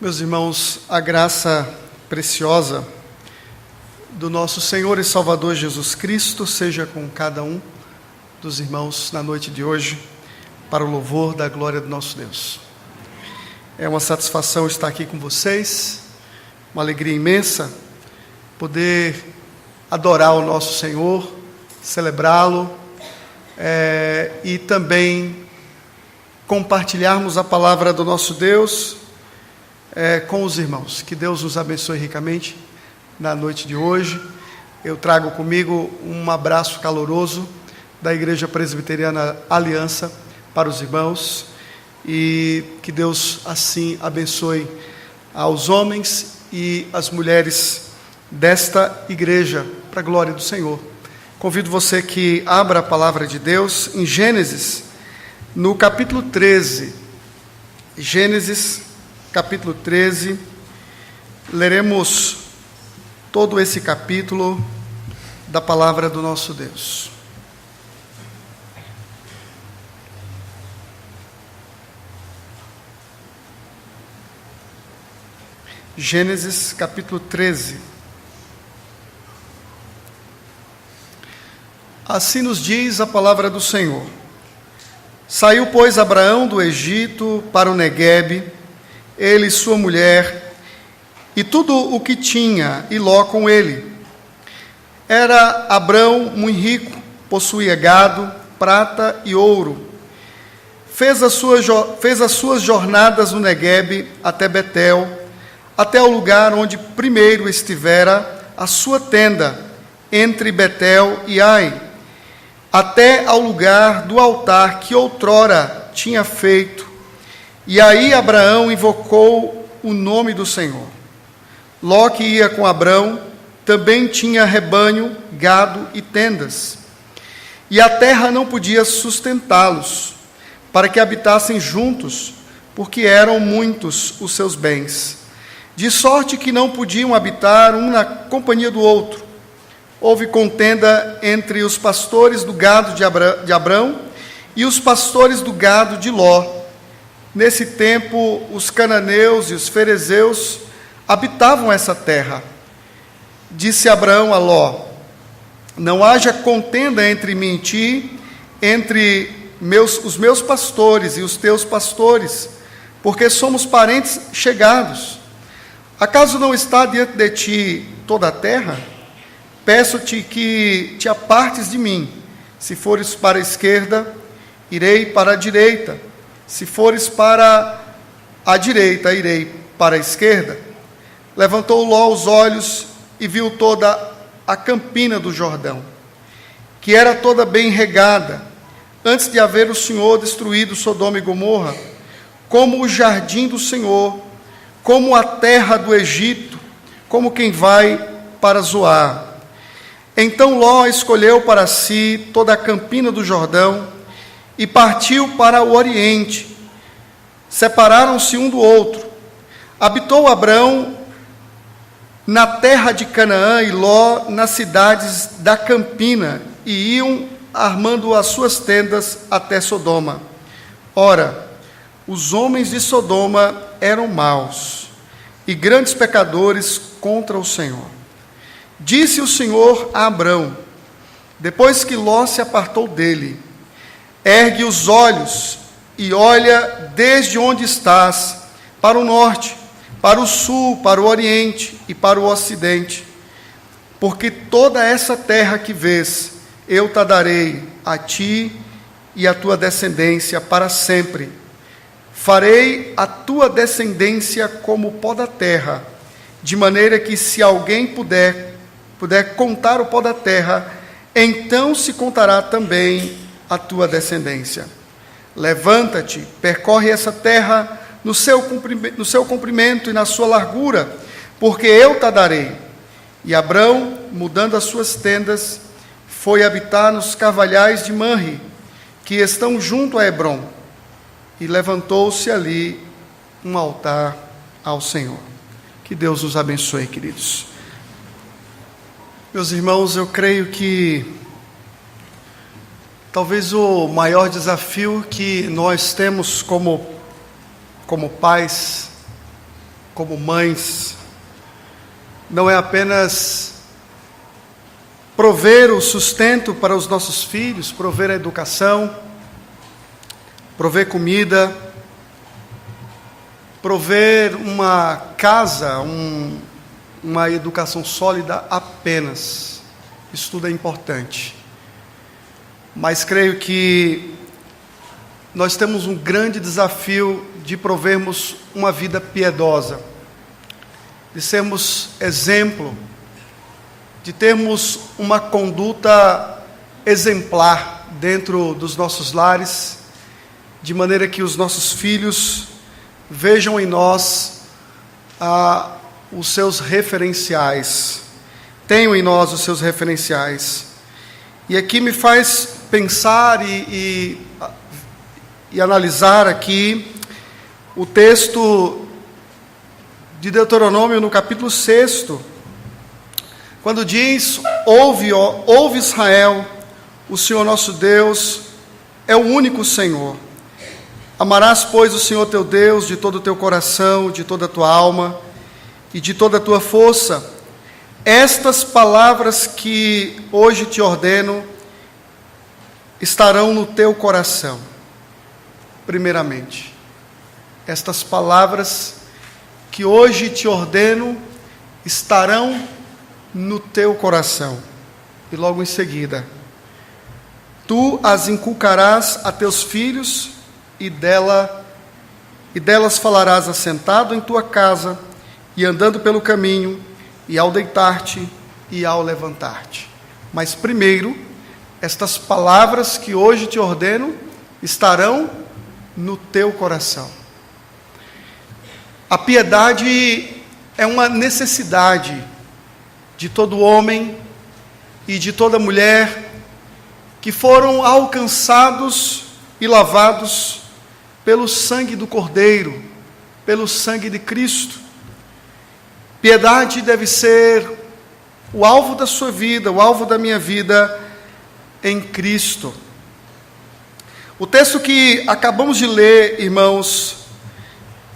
Meus irmãos, a graça preciosa do nosso Senhor e Salvador Jesus Cristo seja com cada um dos irmãos na noite de hoje, para o louvor da glória do nosso Deus. É uma satisfação estar aqui com vocês, uma alegria imensa poder adorar o nosso Senhor, celebrá-lo e também compartilharmos a palavra do nosso Deus com os irmãos. Que Deus nos abençoe ricamente na noite de hoje. Eu trago comigo um abraço caloroso da Igreja Presbiteriana Aliança para os irmãos e que Deus assim abençoe aos homens e as mulheres desta igreja, para a glória do Senhor. Convido você que abra a palavra de Deus em Gênesis, no capítulo 13. Gênesis, capítulo 13, leremos todo esse capítulo da palavra do nosso Deus. Gênesis, capítulo 13. Assim nos diz a palavra do Senhor. Saiu, pois, Abraão do Egito para o Neguebe, ele e sua mulher, e tudo o que tinha, e Ló com ele. Era Abrão muito rico, possuía gado, prata e ouro. Fez as suas jornadas no Neguebe até Betel, até o lugar onde primeiro estivera a sua tenda, entre Betel e Ai, até ao lugar do altar que outrora tinha feito. E aí Abraão invocou o nome do Senhor. Ló, que ia com Abrão, também tinha rebanho, gado e tendas. E a terra não podia sustentá-los, para que habitassem juntos, porque eram muitos os seus bens. De sorte que não podiam habitar um na companhia do outro. Houve contenda entre os pastores do gado de Abrão e os pastores do gado de Ló. Nesse tempo, os cananeus e os ferezeus habitavam essa terra. Disse Abraão a Ló: não haja contenda entre mim e ti, entre os meus pastores e os teus pastores, porque somos parentes chegados. Acaso não está diante de ti toda a terra? Peço-te que te apartes de mim. Se fores para a esquerda, irei para a direita. Se fores para a direita, irei para a esquerda. Levantou Ló os olhos e viu toda a campina do Jordão, que era toda bem regada, antes de haver o Senhor destruído Sodoma e Gomorra, como o jardim do Senhor, como a terra do Egito, como quem vai para Zoar. Então Ló escolheu para si toda a campina do Jordão e partiu para o oriente. Separaram-se um do outro. Habitou Abrão na terra de Canaã e Ló nas cidades da campina, e iam armando as suas tendas até Sodoma. Ora, os homens de Sodoma eram maus e grandes pecadores contra o Senhor. Disse o Senhor a Abrão, depois que Ló se apartou dele: ergue os olhos e olha desde onde estás, para o norte, para o sul, para o oriente e para o ocidente. Porque toda essa terra que vês, eu te darei a ti e a tua descendência para sempre. Farei a tua descendência como o pó da terra, de maneira que se alguém puder contar o pó da terra, então se contará também a tua descendência. Levanta-te, percorre essa terra no seu comprimento e na sua largura, porque eu te darei. E Abrão, mudando as suas tendas, foi habitar nos carvalhais de Manre, que estão junto a Hebrom, e levantou-se ali um altar ao Senhor. Que Deus nos abençoe, queridos. Meus irmãos, eu creio que talvez o maior desafio que nós temos como pais, como mães, não é apenas prover o sustento para os nossos filhos, prover a educação, prover comida, prover uma casa, uma educação sólida apenas. Isso tudo é importante. Mas creio que nós temos um grande desafio de provermos uma vida piedosa, de sermos exemplo, de termos uma conduta exemplar dentro dos nossos lares, de maneira que os nossos filhos vejam em nós os seus referenciais, tenham em nós os seus referenciais. E aqui me faz pensar e analisar aqui o texto de Deuteronômio no capítulo 6, quando diz: ouve Israel, o Senhor nosso Deus é o único Senhor. Amarás, pois, o Senhor teu Deus de todo o teu coração, de toda a tua alma e de toda a tua força. Estas palavras que hoje te ordeno estarão no teu coração. Primeiramente, estas palavras que hoje te ordeno estarão no teu coração. E logo em seguida, tu as inculcarás a teus filhos e delas falarás assentado em tua casa e andando pelo caminho e ao deitar-te e ao levantar-te. Mas primeiro, estas palavras que hoje te ordeno estarão no teu coração. A piedade é uma necessidade de todo homem e de toda mulher que foram alcançados e lavados pelo sangue do Cordeiro, pelo sangue de Cristo. Piedade deve ser o alvo da sua vida, o alvo da minha vida em Cristo. O texto que acabamos de ler, irmãos,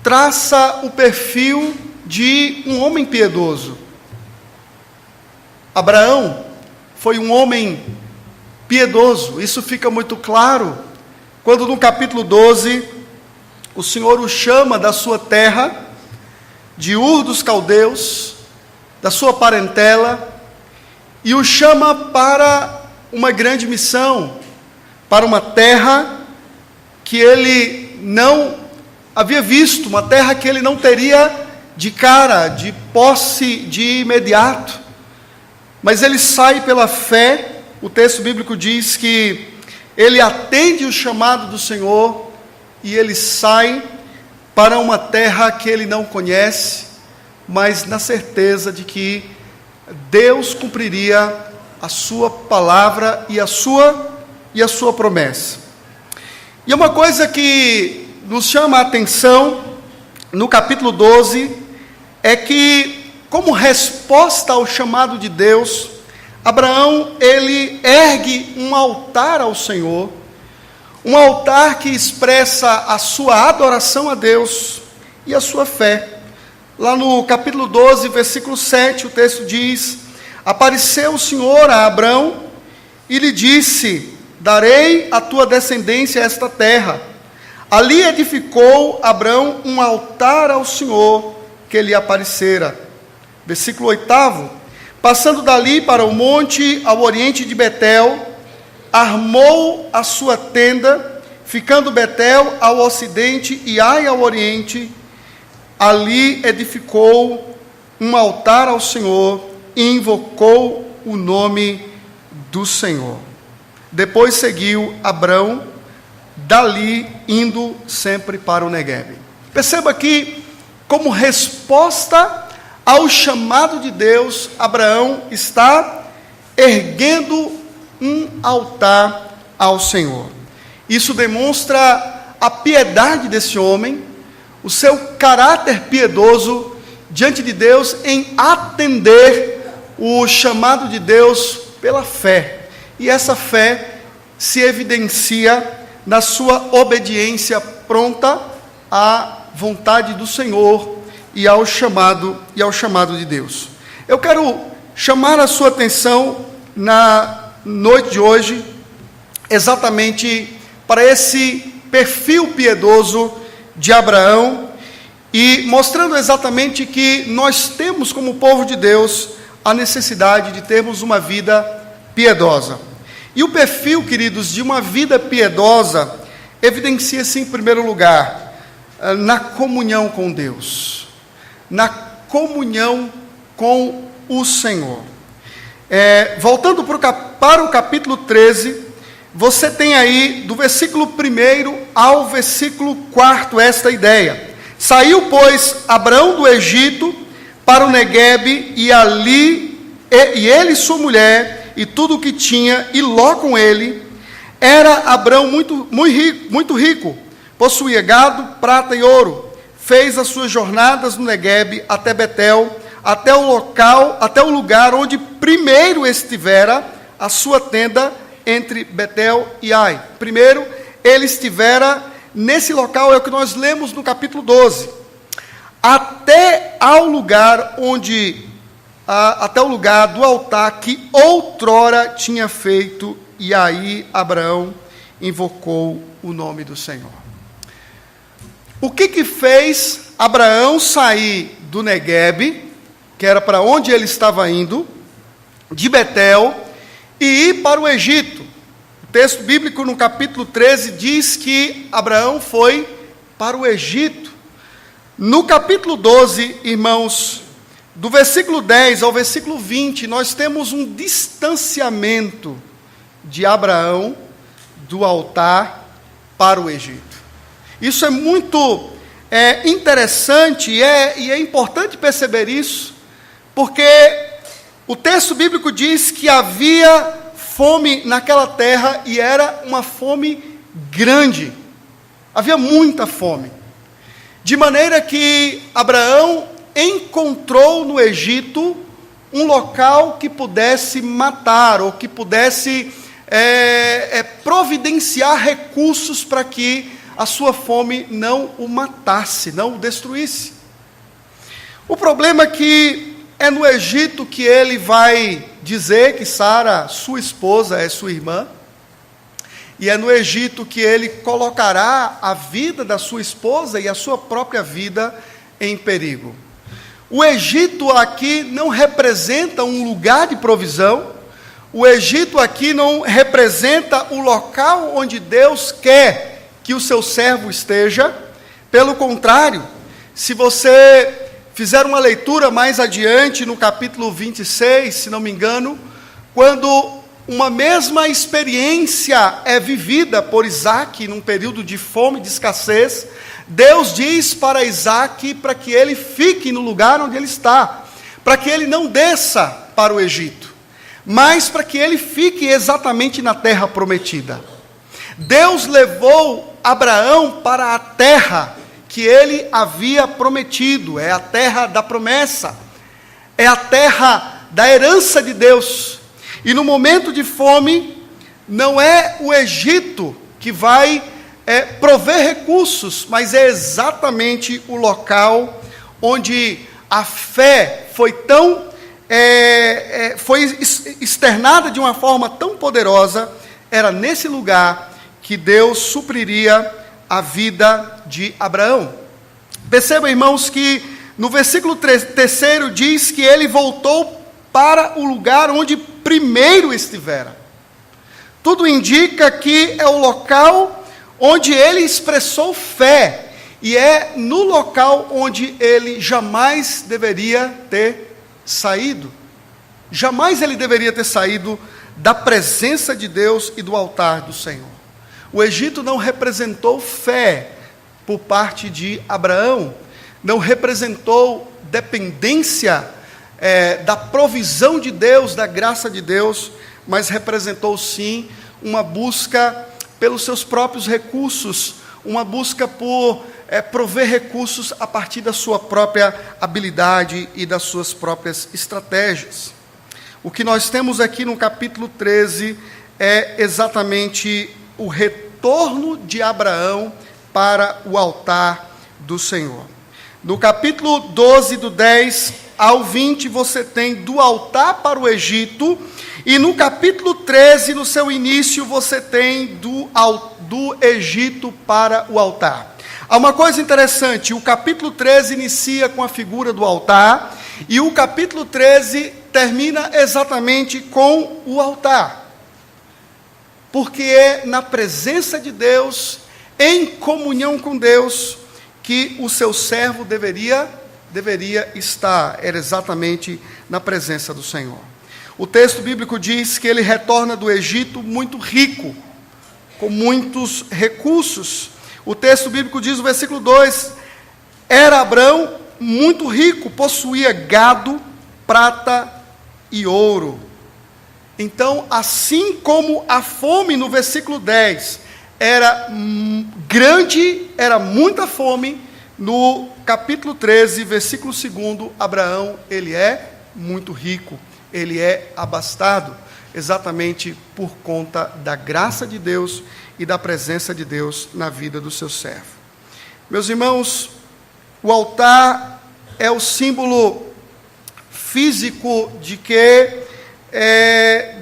traça o perfil de um homem piedoso. Abraão foi um homem piedoso. Isso fica muito claro quando no capítulo 12 o Senhor o chama da sua terra, de Ur dos Caldeus, da sua parentela, e o chama para uma grande missão, para uma terra que ele não havia visto, uma terra que ele não teria de cara, de posse de imediato. Mas ele sai pela fé. O texto bíblico diz que ele atende o chamado do Senhor e ele sai para uma terra que ele não conhece, mas na certeza de que Deus cumpriria a sua palavra e a sua promessa. E uma coisa que nos chama a atenção no capítulo 12 é que, como resposta ao chamado de Deus, Abraão, ele ergue um altar ao Senhor, um altar que expressa a sua adoração a Deus e a sua fé. Lá no capítulo 12, versículo 7, o texto diz: apareceu o Senhor a Abraão e lhe disse: darei à tua descendência esta terra. Ali edificou Abraão um altar ao Senhor que lhe aparecera. Versículo 8: passando dali para o monte ao oriente de Betel, armou a sua tenda, ficando Betel ao ocidente e Ai ao oriente. Ali edificou um altar ao Senhor e invocou o nome do Senhor. Depois seguiu Abrão, dali indo sempre para o Neguebe. Perceba que, como resposta ao chamado de Deus, Abraão está erguendo um altar ao Senhor. Isso demonstra a piedade desse homem, o seu caráter piedoso diante de Deus em atender o chamado de Deus pela fé. E essa fé se evidencia na sua obediência pronta à vontade do Senhor e ao chamado de Deus. Eu quero chamar a sua atenção na noite de hoje exatamente para esse perfil piedoso de Abraão e mostrando exatamente que nós temos como povo de Deus a necessidade de termos uma vida piedosa. E o perfil, queridos, de uma vida piedosa evidencia-se em primeiro lugar na comunhão com Deus, na comunhão com o Senhor. Voltando para o capítulo 13, você tem aí do versículo 1 ao versículo 4 esta ideia. Saiu, pois, Abraão do Egito para o Neguebe, e ele e sua mulher, e tudo o que tinha, e Ló com ele. Era Abraão muito rico, possuía gado, prata e ouro. Fez as suas jornadas no Neguebe até Betel, até o lugar onde primeiro estivera a sua tenda entre Betel e Ai. Primeiro, ele estivera nesse local, é o que nós lemos no capítulo 12, até o lugar do altar que outrora tinha feito, e aí Abraão invocou o nome do Senhor. O que fez Abraão sair do Neguebe, que era para onde ele estava indo, de Betel, e ir para o Egito? O texto bíblico no capítulo 13 diz que Abraão foi para o Egito. No capítulo 12, irmãos, do versículo 10 ao versículo 20, nós temos um distanciamento de Abraão do altar para o Egito. Isso é muito interessante e é importante perceber isso, porque o texto bíblico diz que havia fome naquela terra, e era uma fome grande, havia muita fome, de maneira que Abraão encontrou no Egito um local que pudesse matar, ou que pudesse providenciar recursos para que a sua fome não o matasse, não o destruísse. O problema é que é no Egito que ele vai dizer que Sara, sua esposa, é sua irmã, e é no Egito que ele colocará a vida da sua esposa e a sua própria vida em perigo. O Egito aqui não representa um lugar de provisão, o Egito aqui não representa o local onde Deus quer que o seu servo esteja. Pelo contrário, se você fizer uma leitura mais adiante, no capítulo 26, se não me engano, quando uma mesma experiência é vivida por Isaac num período de fome, de escassez, Deus diz para Isaac para que ele fique no lugar onde ele está, para que ele não desça para o Egito, mas para que ele fique exatamente na terra prometida. Deus levou Abraão para a terra que ele havia prometido, é a terra da promessa, é a terra da herança de Deus. E no momento de fome, não é o Egito que vai prover recursos, mas é exatamente o local onde a fé foi foi externada de uma forma tão poderosa. Era nesse lugar que Deus supriria a vida de Abraão. Perceba, irmãos, que no versículo 3 diz que ele voltou para o lugar onde primeiro estivera. Tudo indica que é o local onde ele expressou fé, e é no local onde ele jamais deveria ter saído. Jamais ele deveria ter saído da presença de Deus e do altar do Senhor. O Egito não representou fé por parte de Abraão, não representou dependência da provisão de Deus, da graça de Deus, mas representou sim uma busca pelos seus próprios recursos, uma busca por prover recursos a partir da sua própria habilidade e das suas próprias estratégias. O que nós temos aqui no capítulo 13 é exatamente o retorno de Abraão para o altar do Senhor. No capítulo 12, do 10 ao 20, você tem do altar para o Egito, e no capítulo 13, no seu início, você tem do Egito para o altar. Há uma coisa interessante, o capítulo 13 inicia com a figura do altar, e o capítulo 13 termina exatamente com o altar. Porque é na presença de Deus, em comunhão com Deus, que o seu servo deveria estar. Era exatamente na presença do Senhor. O texto bíblico diz que ele retorna do Egito muito rico, com muitos recursos. O texto bíblico diz no versículo 2, era Abrão muito rico, possuía gado, prata e ouro. Então, assim como a fome no versículo 10 era grande, era muita fome, no capítulo 13, versículo 2, Abraão, ele é muito rico, ele é abastado, exatamente por conta da graça de Deus e da presença de Deus na vida do seu servo. Meus irmãos, o altar é o símbolo físico de que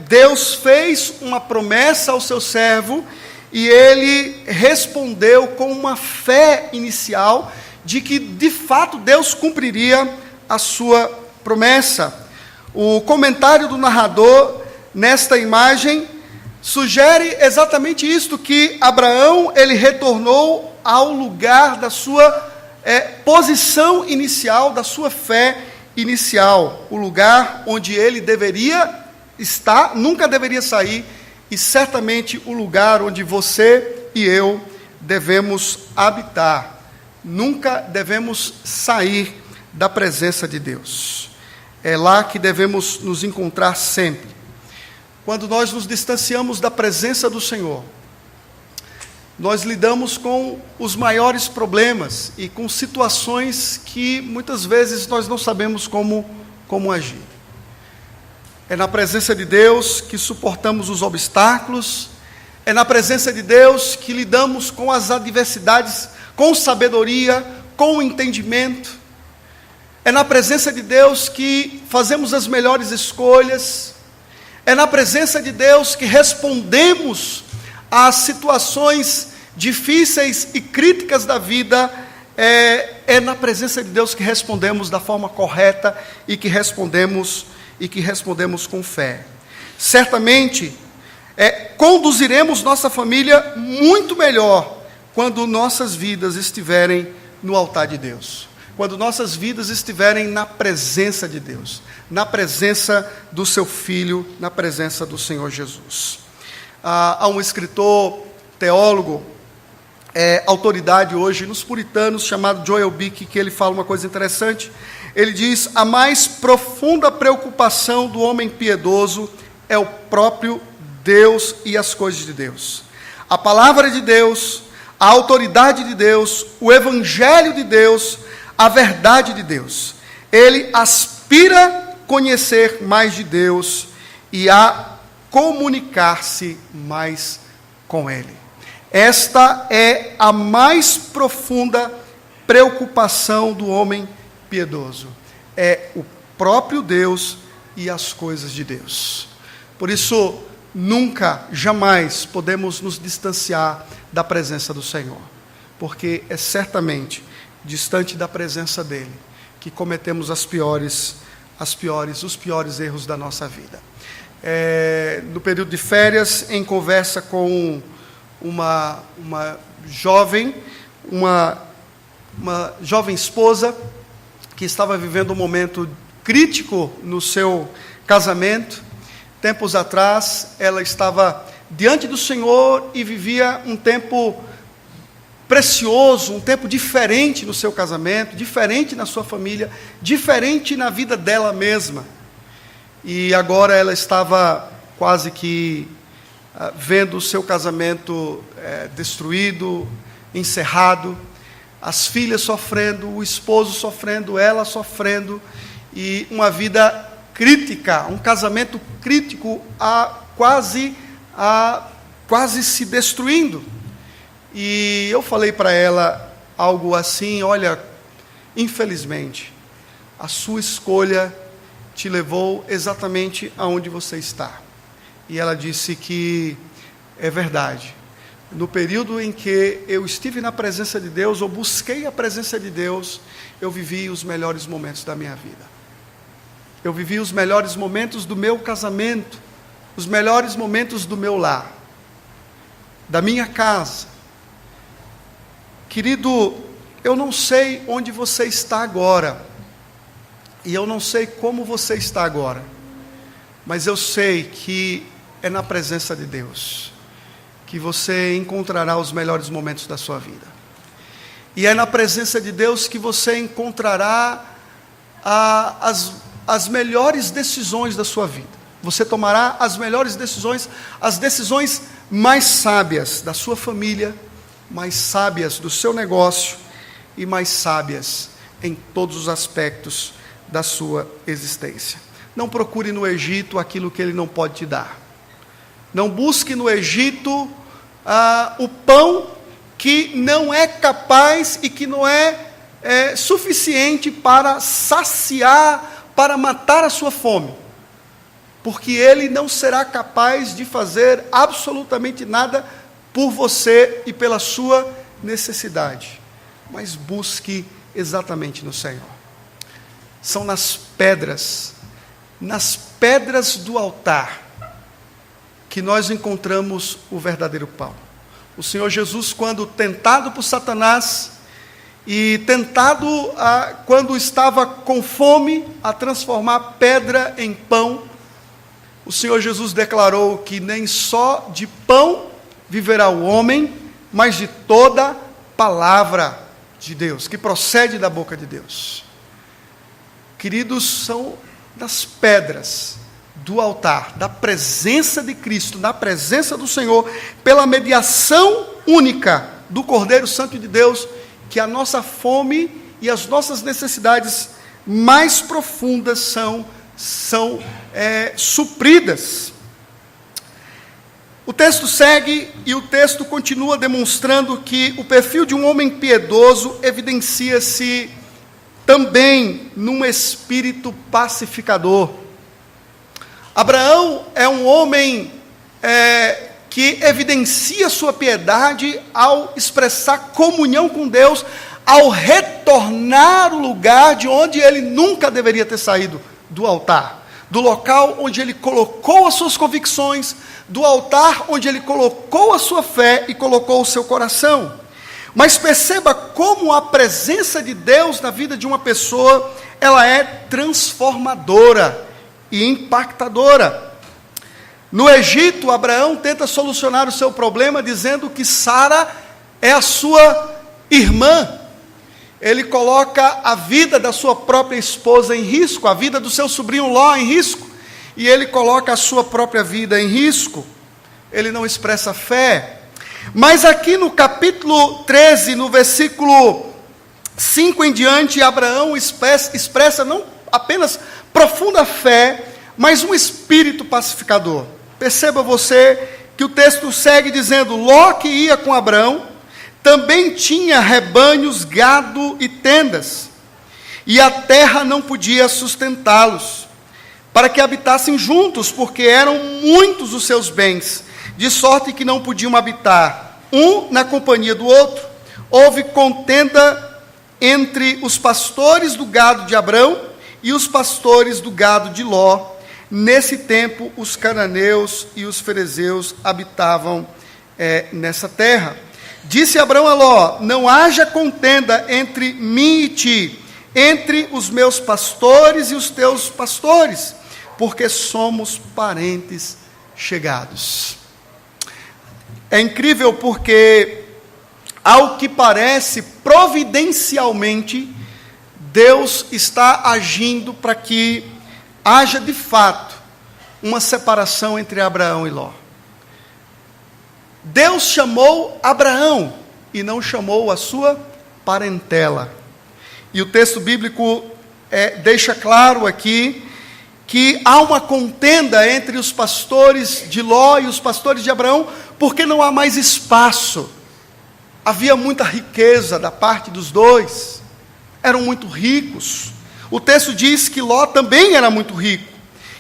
Deus fez uma promessa ao seu servo e ele respondeu com uma fé inicial de que, de fato, Deus cumpriria a sua promessa. O comentário do narrador nesta imagem sugere exatamente isto, que Abraão, ele retornou ao lugar da sua posição inicial, da sua fé inicial, o lugar onde ele deveria estar, nunca deveria sair, e certamente o lugar onde você e eu devemos habitar. Nunca devemos sair da presença de Deus. É lá que devemos nos encontrar sempre. Quando nós nos distanciamos da presença do Senhor, nós lidamos com os maiores problemas e com situações que muitas vezes nós não sabemos como agir. É na presença de Deus que suportamos os obstáculos, é na presença de Deus que lidamos com as adversidades com sabedoria, com entendimento. É na presença de Deus que fazemos as melhores escolhas. É na presença de Deus que respondemos às situações difíceis e críticas da vida. É na presença de Deus que respondemos da forma correta e que respondemos com fé. Certamente, conduziremos nossa família muito melhor quando nossas vidas estiverem no altar de Deus. Quando nossas vidas estiverem na presença de Deus, na presença do seu Filho, na presença do Senhor Jesus. Há um escritor, teólogo, autoridade hoje nos puritanos, chamado Joel Bick, que ele fala uma coisa interessante. Ele diz: a mais profunda preocupação do homem piedoso é o próprio Deus e as coisas de Deus. A palavra de Deus, a autoridade de Deus, o evangelho de Deus, a verdade de Deus. Ele aspira conhecer mais de Deus e a comunicar-se mais com Ele. Esta é a mais profunda preocupação do homem piedoso. É o próprio Deus e as coisas de Deus. Por isso, nunca, jamais podemos nos distanciar da presença do Senhor, porque é certamente distante da presença dEle que cometemos os piores erros da nossa vida. No período de férias, em conversa com uma jovem esposa que estava vivendo um momento crítico no seu casamento. Tempos atrás, ela estava diante do Senhor e vivia um tempo precioso, um tempo diferente no seu casamento, diferente na sua família, diferente na vida dela mesma. E agora ela estava quase que vendo o seu casamento destruído, encerrado, as filhas sofrendo, o esposo sofrendo, ela sofrendo, e uma vida crítica, um casamento crítico quase se destruindo. E eu falei para ela algo assim: olha, infelizmente, a sua escolha te levou exatamente aonde você está. E ela disse que é verdade. No período em que eu estive na presença de Deus, ou busquei a presença de Deus, eu vivi os melhores momentos da minha vida. Eu vivi os melhores momentos do meu casamento, os melhores momentos do meu lar, da minha casa. Querido, eu não sei onde você está agora, e eu não sei como você está agora, mas eu sei que é na presença de Deus que você encontrará os melhores momentos da sua vida. E é na presença de Deus que você encontrará as melhores decisões da sua vida. Você tomará as melhores decisões, as decisões mais sábias da sua família, mais sábias do seu negócio e mais sábias em todos os aspectos da sua existência. Não procure no Egito aquilo que ele não pode te dar. Não busque no Egito o pão que não é capaz e que não é suficiente para saciar, para matar a sua fome. Porque ele não será capaz de fazer absolutamente nada por você e pela sua necessidade. Mas busque exatamente no Senhor. São nas pedras do altar, que nós encontramos o verdadeiro pão. O Senhor Jesus, quando tentado por Satanás, e tentado quando estava com fome, a transformar pedra em pão, o Senhor Jesus declarou que nem só de pão viverá o homem, mas de toda palavra de Deus, que procede da boca de Deus. Queridos, são das pedras do altar, da presença de Cristo, na presença do Senhor, pela mediação única do Cordeiro Santo de Deus, que a nossa fome e as nossas necessidades mais profundas são supridas. O texto segue e o texto continua demonstrando que o perfil de um homem piedoso evidencia-se também num espírito pacificador. Abraão é um homem que evidencia sua piedade ao expressar comunhão com Deus, ao retornar ao lugar de onde ele nunca deveria ter saído, do altar, do local onde ele colocou as suas convicções, do altar onde ele colocou a sua fé e colocou o seu coração. Mas perceba como a presença de Deus na vida de uma pessoa, ela é transformadora e impactadora. No Egito, Abraão tenta solucionar o seu problema dizendo que Sara é a sua irmã. Ele coloca a vida da sua própria esposa em risco, a vida do seu sobrinho Ló em risco, e ele coloca a sua própria vida em risco. Ele não expressa fé. Mas aqui no capítulo 13, no versículo 5 em diante, Abraão expressa não apenas profunda fé, mas um espírito pacificador. Perceba você que o texto segue dizendo: Ló, que ia com Abraão, também tinha rebanhos, gado e tendas, e a terra não podia sustentá-los, para que habitassem juntos, porque eram muitos os seus bens, de sorte que não podiam habitar um na companhia do outro. Houve contenda entre os pastores do gado de Abrão e os pastores do gado de Ló. Nesse tempo, os cananeus e os ferezeus habitavam nessa terra. Disse Abrão a Ló: não haja contenda entre mim e ti, entre os meus pastores e os teus pastores, porque somos parentes chegados. É incrível porque, ao que parece, providencialmente, Deus está agindo para que haja de fato uma separação entre Abraão e Ló. Deus chamou Abraão e não chamou a sua parentela. E o texto bíblico deixa claro aqui que há uma contenda entre os pastores de Ló e os pastores de Abraão, porque não há mais espaço. Havia muita riqueza da parte dos dois. eram muito ricos. O texto diz que Ló também era muito rico,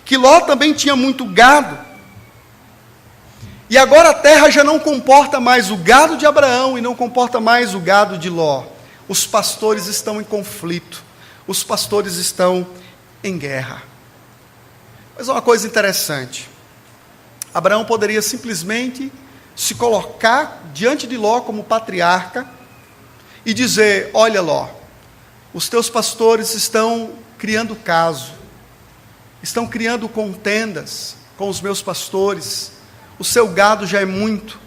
que Ló também tinha muito gado. E agora a terra já não comporta mais o gado de Abraão e não comporta mais o gado de Ló. Os pastores estão em conflito, os pastores estão em guerra. Mas uma coisa interessante, Abraão poderia simplesmente se colocar diante de Ló como patriarca e dizer: olha, Ló, os teus pastores estão criando caso, estão criando contendas com os meus pastores, o seu gado já é muito,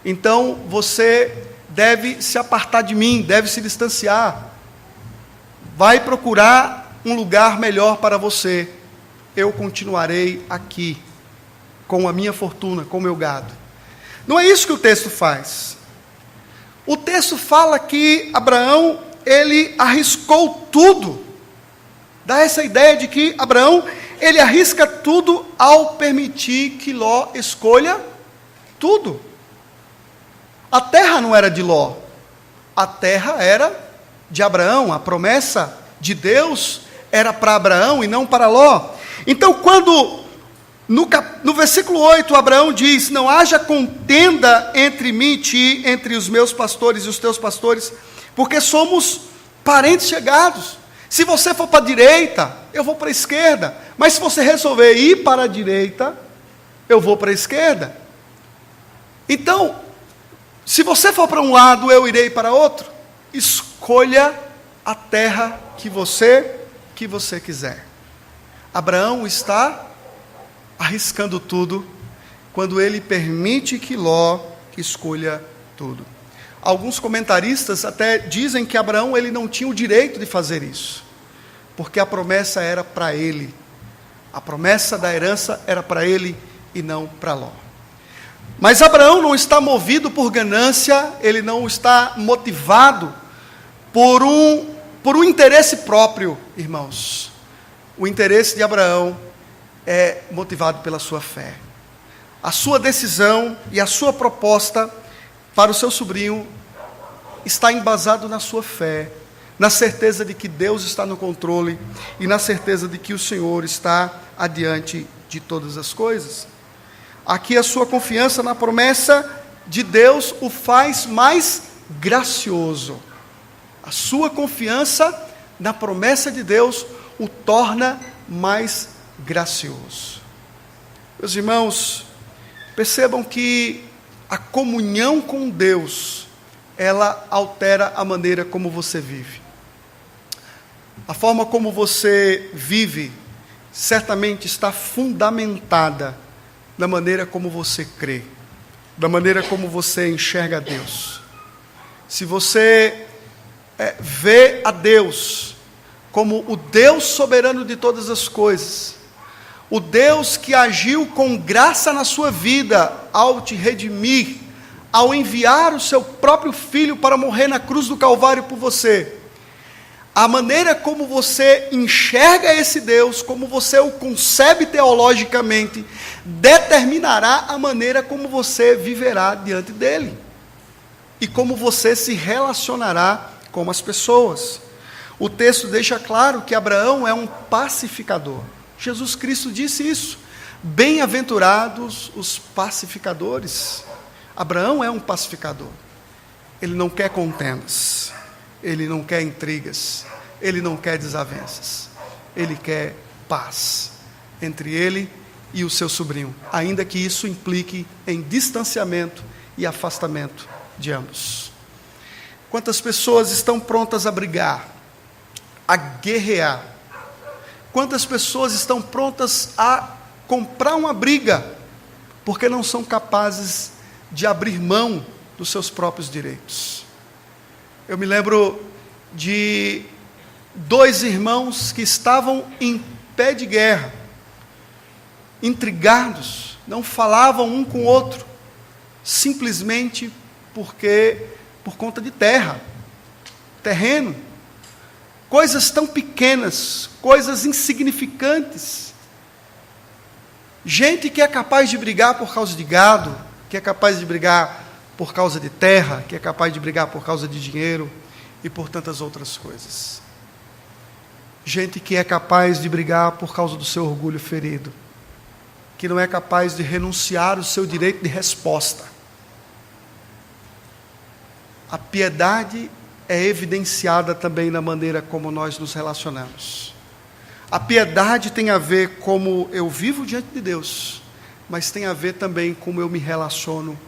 então você deve se apartar de mim, deve se distanciar, vai procurar um lugar melhor para você, eu continuarei aqui, com a minha fortuna, com o meu gado. Não é isso que o texto faz. O texto fala que Abraão, ele arriscou tudo. Dá essa ideia de que Abraão, ele arrisca tudo ao permitir que Ló escolha tudo. A terra não era de Ló, a terra era de Abraão, a promessa de Deus era para Abraão e não para Ló. Então, quando no versículo 8, Abraão diz: não haja contenda entre mim e ti, entre os meus pastores e os teus pastores, porque somos parentes chegados. Se você for para a direita, eu vou para a esquerda, mas se você resolver ir para a direita, eu vou para a esquerda. Então, se você for para um lado, eu irei para outro. Escolha a terra que você quiser. Abraão está arriscando tudo quando ele permite que Ló escolha tudo. Alguns comentaristas até dizem que Abraão, ele não tinha o direito de fazer isso, porque a promessa era para ele, a promessa da herança era para ele e não para Ló. Mas Abraão não está movido por ganância, ele não está motivado por um interesse próprio, irmãos. O interesse de Abraão é motivado pela sua fé. A sua decisão e a sua proposta para o seu sobrinho está embasado na sua fé, na certeza de que Deus está no controle e na certeza de que o Senhor está adiante de todas as coisas. Aqui a sua confiança na promessa de Deus o faz mais gracioso. A sua confiança na promessa de Deus o torna mais gracioso. Meus irmãos, percebam que a comunhão com Deus, ela altera a maneira como você vive. A forma como você vive, certamente está fundamentada na maneira como você crê, da maneira como você enxerga Deus. Se você vê a Deus como o Deus soberano de todas as coisas, o Deus que agiu com graça na sua vida ao te redimir, ao enviar o seu próprio Filho para morrer na cruz do Calvário por você, a maneira como você enxerga esse Deus, como você o concebe teologicamente, determinará a maneira como você viverá diante dele e como você se relacionará com as pessoas. O texto deixa claro que Abraão é um pacificador. Jesus Cristo disse isso. Bem-aventurados os pacificadores. Abraão é um pacificador. Ele não quer contendas, ele não quer intrigas, ele não quer desavenças, ele quer paz entre ele e o seu sobrinho, ainda que isso implique em distanciamento e afastamento de ambos. Quantas pessoas estão prontas a brigar, a guerrear? Quantas pessoas estão prontas a comprar uma briga, porque não são capazes de abrir mão dos seus próprios direitos? Eu me lembro de 2 irmãos que estavam em pé de guerra, intrigados, não falavam um com o outro, simplesmente por conta de terreno, coisas tão pequenas, coisas insignificantes. Gente que é capaz de brigar por causa de gado, que é capaz de brigar por causa de terra, que é capaz de brigar por causa de dinheiro e por tantas outras coisas. Gente que é capaz de brigar por causa do seu orgulho ferido, que não é capaz de renunciar o seu direito de resposta. A piedade é evidenciada também na maneira como nós nos relacionamos. A piedade tem a ver como eu vivo diante de Deus, mas tem a ver também como eu me relaciono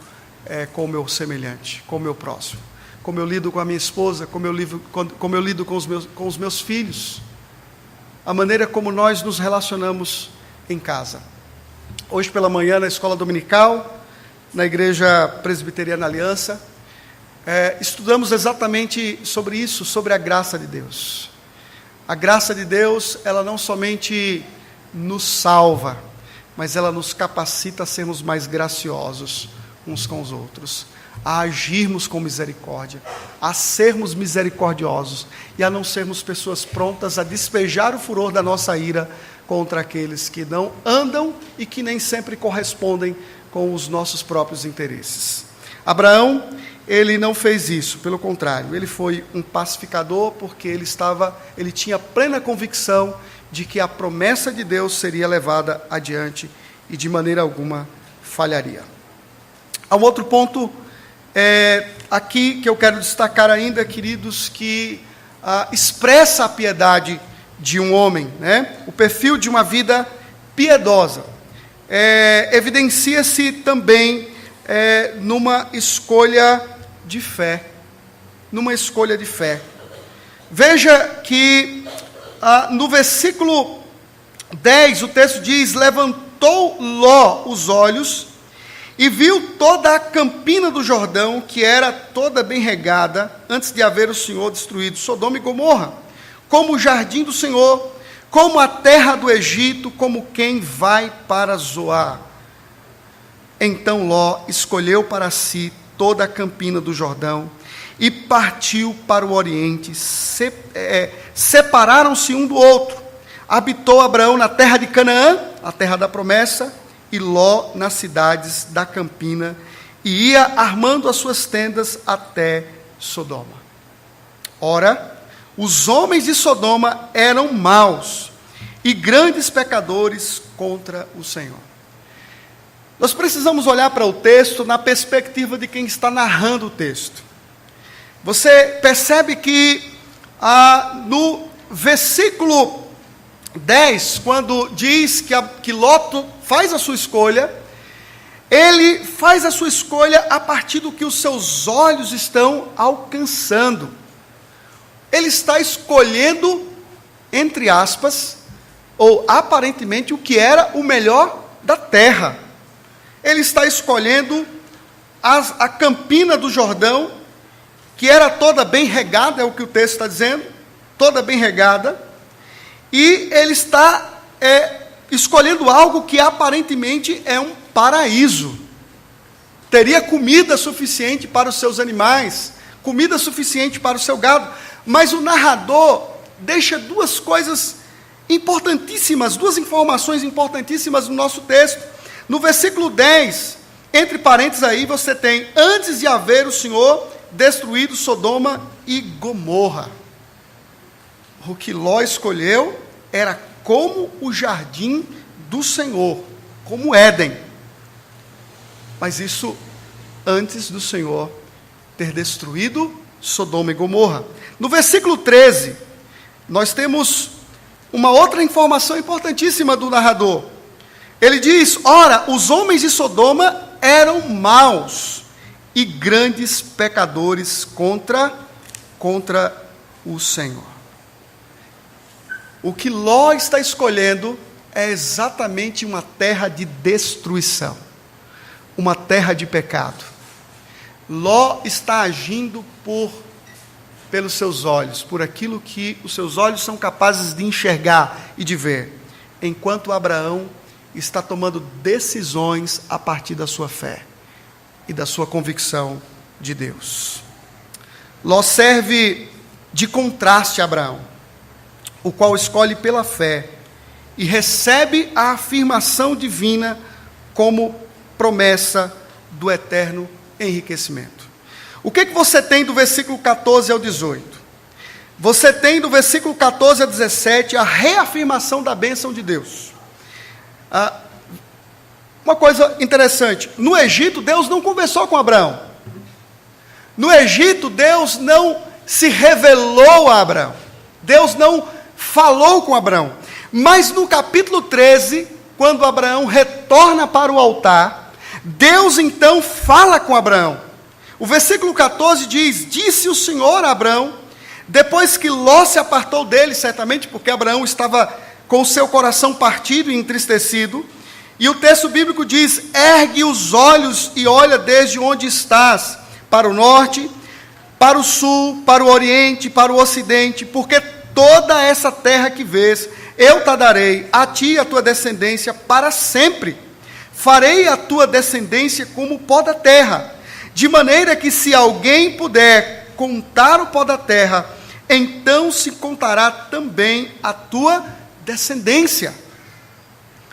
com o meu semelhante, com o meu próximo. Como eu lido com a minha esposa, como eu lido com os meus filhos. A maneira como nós nos relacionamos em casa. Hoje pela manhã, na escola dominical, na Igreja Presbiteriana Aliança, estudamos exatamente sobre isso, sobre a graça de Deus. A graça de Deus, ela não somente nos salva, mas ela nos capacita a sermos mais graciosos uns com os outros, a agirmos com misericórdia, a sermos misericordiosos e a não sermos pessoas prontas a despejar o furor da nossa ira contra aqueles que não andam e que nem sempre correspondem com os nossos próprios interesses. Abraão, ele não fez isso, pelo contrário, ele foi um pacificador porque ele tinha plena convicção de que a promessa de Deus seria levada adiante e de maneira alguma falharia. Há um outro ponto aqui que eu quero destacar ainda, queridos, que expressa a piedade de um homem, né? O perfil de uma vida piedosa. Evidencia-se também numa escolha de fé. Numa escolha de fé. Veja que no versículo 10, o texto diz: levantou Ló os olhos e viu toda a campina do Jordão, que era toda bem regada, antes de haver o Senhor destruído Sodoma e Gomorra, como o jardim do Senhor, como a terra do Egito, como quem vai para Zoar. Então Ló escolheu para si toda a campina do Jordão e partiu para o oriente. Separaram-se um do outro. Habitou Abraão na terra de Canaã, a terra da promessa, e Ló nas cidades da campina, e ia armando as suas tendas até Sodoma. Ora, os homens de Sodoma eram maus e grandes pecadores contra o Senhor. Nós precisamos olhar para o texto na perspectiva de quem está narrando o texto. Você percebe que no versículo 10, quando diz que Ló faz a sua escolha, ele faz a sua escolha a partir do que os seus olhos estão alcançando. Ele está escolhendo, entre aspas, ou aparentemente, o que era o melhor da terra. Ele está escolhendo a campina do Jordão, que era toda bem regada, é o que o texto está dizendo, toda bem regada, e ele está escolhendo algo que aparentemente é um paraíso. Teria comida suficiente para os seus animais, comida suficiente para o seu gado, mas o narrador deixa duas coisas importantíssimas, duas informações importantíssimas no nosso texto. No versículo 10, entre parênteses aí, você tem: antes de haver o Senhor destruído Sodoma e Gomorra. O que Ló escolheu era como o jardim do Senhor, como Éden. Mas isso antes do Senhor ter destruído Sodoma e Gomorra. No versículo 13, nós temos uma outra informação importantíssima do narrador. Ele diz: ora, os homens de Sodoma eram maus e grandes pecadores contra o Senhor. O que Ló está escolhendo é exatamente uma terra de destruição, uma terra de pecado. Ló está agindo pelos seus olhos, por aquilo que os seus olhos são capazes de enxergar e de ver, enquanto Abraão está tomando decisões a partir da sua fé e da sua convicção de Deus. Ló serve de contraste a Abraão, o qual escolhe pela fé e recebe a afirmação divina como promessa do eterno enriquecimento. O que você tem do versículo 14 ao 18? você tem do versículo 14 a 17 a reafirmação da bênção de Deus. Uma coisa interessante, no Egito Deus não conversou com Abraão. No Egito Deus não se revelou a Abraão. Deus não falou com Abraão. Mas no capítulo 13, quando Abraão retorna para o altar, Deus então fala com Abraão. O versículo 14 diz: disse o Senhor a Abraão, depois que Ló se apartou dele, certamente porque Abraão estava com o seu coração partido e entristecido, e o texto bíblico diz: ergue os olhos e olha desde onde estás, para o norte, para o sul, para o oriente, para o ocidente, porque toda essa terra que vês, eu te darei, a ti e a tua descendência para sempre. Farei a tua descendência como o pó da terra, de maneira que se alguém puder contar o pó da terra, então se contará também a tua descendência.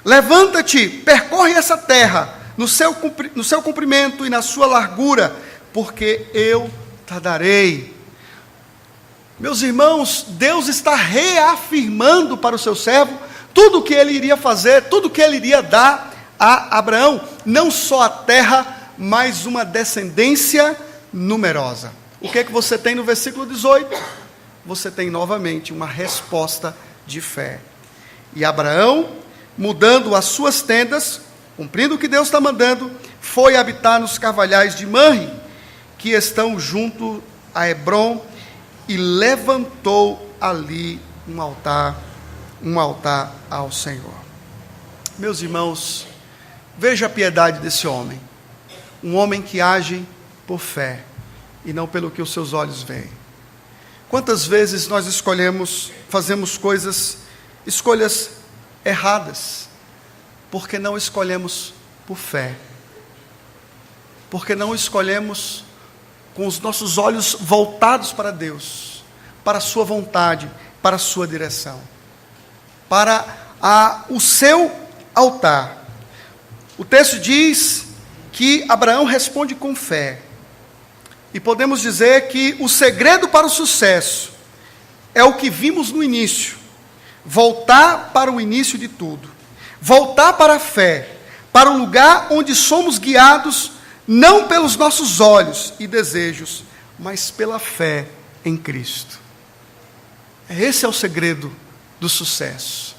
Levanta-te, percorre essa terra, no seu comprimento e na sua largura, porque eu te darei. Meus irmãos, Deus está reafirmando para o seu servo tudo o que ele iria fazer, tudo o que ele iria dar a Abraão, não só a terra, mas uma descendência numerosa. O que é que você tem no versículo 18? Você tem novamente uma resposta de fé. E Abraão, mudando as suas tendas, cumprindo o que Deus está mandando, foi habitar nos carvalhais de Manre, que estão junto a Hebrom, e levantou ali um altar ao Senhor. Meus irmãos, veja a piedade desse homem, um homem que age por fé, e não pelo que os seus olhos veem. Quantas vezes nós fazemos escolhas erradas, porque não escolhemos por fé, porque não escolhemos com os nossos olhos voltados para Deus, para a sua vontade, para a sua direção, para o seu altar. O texto diz que Abraão responde com fé, e podemos dizer que o segredo para o sucesso é o que vimos no início: voltar para o início de tudo, voltar para a fé, para o lugar onde somos guiados não pelos nossos olhos e desejos, mas pela fé em Cristo. Esse é o segredo do sucesso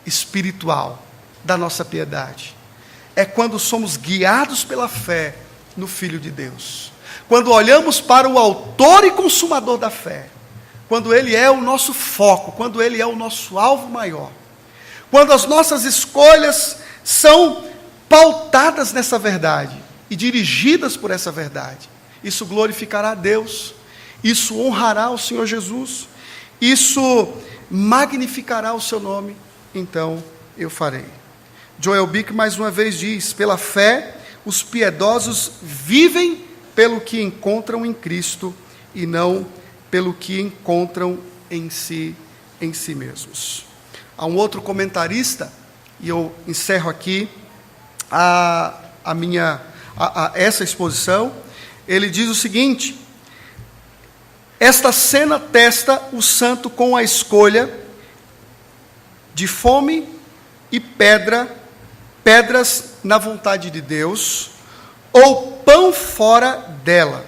espiritual da nossa piedade. É quando somos guiados pela fé no Filho de Deus. Quando olhamos para o autor e consumador da fé. Quando Ele é o nosso foco, quando Ele é o nosso alvo maior. Quando as nossas escolhas são pautadas nessa verdade e dirigidas por essa verdade, isso glorificará a Deus, isso honrará o Senhor Jesus, isso magnificará o seu nome, então eu farei. Joel Bick mais uma vez diz: pela fé, os piedosos vivem pelo que encontram em Cristo e não pelo que encontram em si mesmos. Há um outro comentarista, e eu encerro aqui essa exposição. Ele diz o seguinte: esta cena testa o santo com a escolha de fome e pedras na vontade de Deus, ou pão fora dela.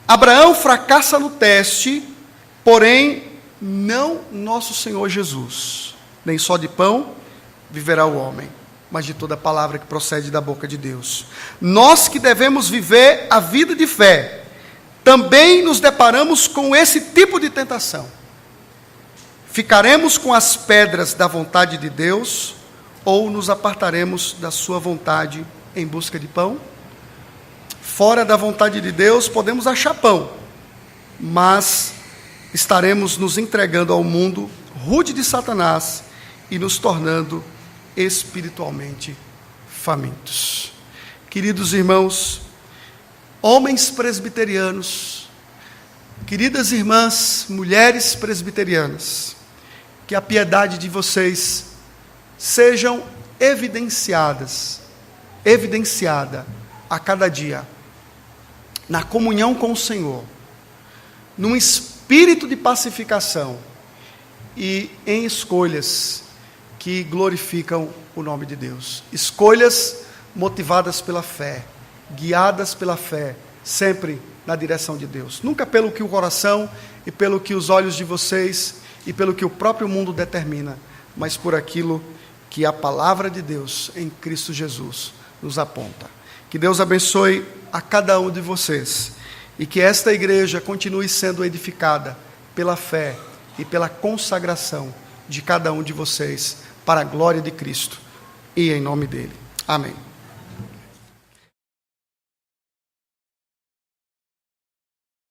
Abraão fracassa no teste, porém não nosso Senhor Jesus. Nem só de pão viverá o homem, mas de toda palavra que procede da boca de Deus. Nós que devemos viver a vida de fé, também nos deparamos com esse tipo de tentação. Ficaremos com as pedras da vontade de Deus, ou nos apartaremos da sua vontade em busca de pão? Fora da vontade de Deus podemos achar pão, mas estaremos nos entregando ao mundo rude de Satanás e nos tornando espiritualmente famintos. Queridos irmãos, homens presbiterianos, queridas irmãs, mulheres presbiterianas, que a piedade de vocês sejam evidenciada a cada dia, na comunhão com o Senhor, num espírito espírito de pacificação e em escolhas que glorificam o nome de Deus. Escolhas motivadas pela fé, guiadas pela fé, sempre na direção de Deus. Nunca pelo que o coração e pelo que os olhos de vocês e pelo que o próprio mundo determina, mas por aquilo que a palavra de Deus em Cristo Jesus nos aponta. Que Deus abençoe a cada um de vocês e que esta igreja continue sendo edificada pela fé e pela consagração de cada um de vocês para a glória de Cristo e em nome dele. Amém.